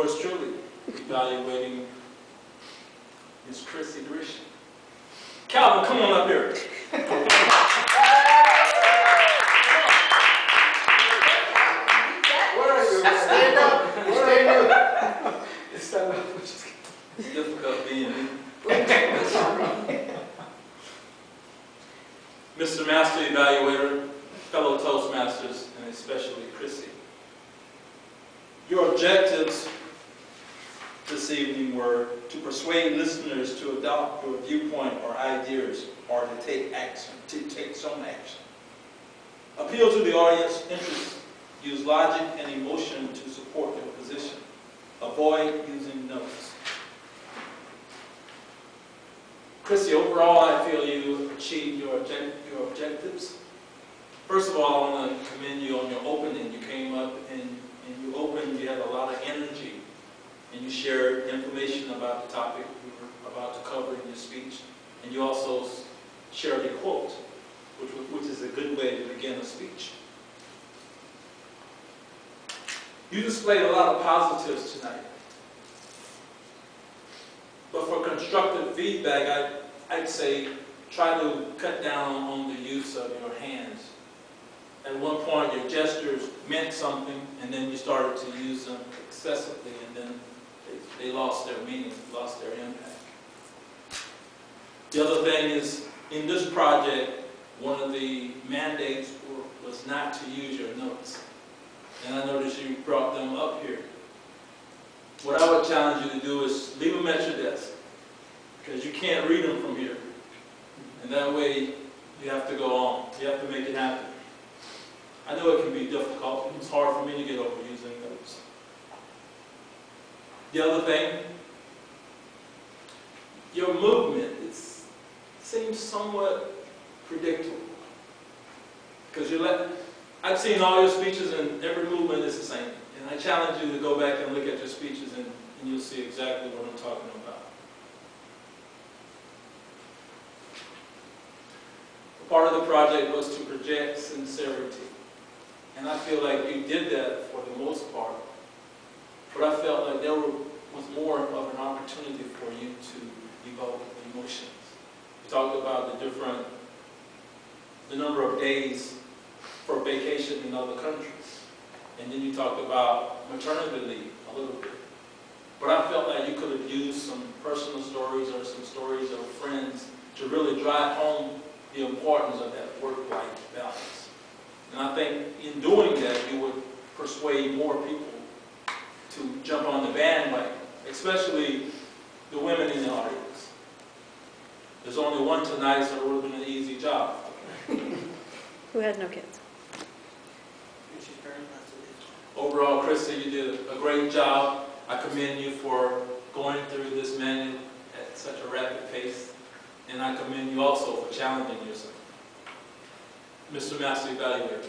yours truly, evaluating Miss Chrissy. Calvin, come on up here. Where are you? Stand up. Stand up. Stand up. It's difficult being me. Mr. Master Evaluator, fellow Toastmasters, and especially Chrissy. Your objectives this evening were to persuade listeners to adopt your viewpoint or ideas, or to take action, to take some action. Appeal to the audience interest. Use logic and emotion to support your position. Avoid using notes. Chrissy, overall, I feel you achieved your objectives. First of all, I want to commend you on your opening. You came up and you opened, you had a lot of energy, and you shared information about the topic you were about to cover in your speech. And you also shared a quote, which is a good way to begin a speech. You displayed a lot of positives tonight. But for constructive feedback, I'd say try to cut down on the use of your hands. At one point, your gestures meant something, and then you started to use them excessively, and then they lost their meaning, lost their impact. The other thing is, in this project, one of the mandates was not to use your notes. And I noticed you brought them up here. What I would challenge you to do is leave them at your desk, because you can't read them from here. And that way, you have to go on. You have to make it happen. I know it can be difficult. It's hard for me to get over using notes. The other thing, your movement seems somewhat predictable. Because I've seen all your speeches, and every movement is the same. And I challenge you to go back and look at your speeches, and you'll see exactly what I'm talking about. Part of the project was to project sincerity. And I feel like you did that for the most part. But I felt like there was more of an opportunity for you to evoke emotions. You talked about the number of days for vacation in other countries. And then you talked about maternity leave a little bit. But I felt like you could have used some personal stories or some stories of friends to really drive home the importance of that work-life balance. And I think in doing that, you would persuade more people to jump on the bandwagon, especially the women in the audience. There's only one tonight, so it would have been an easy job. Who had no kids? Overall, Chrissy, you did a great job. I commend you for going through this manual at such a rapid pace. And I commend you also for challenging yourself. Mr. Master Evaluator.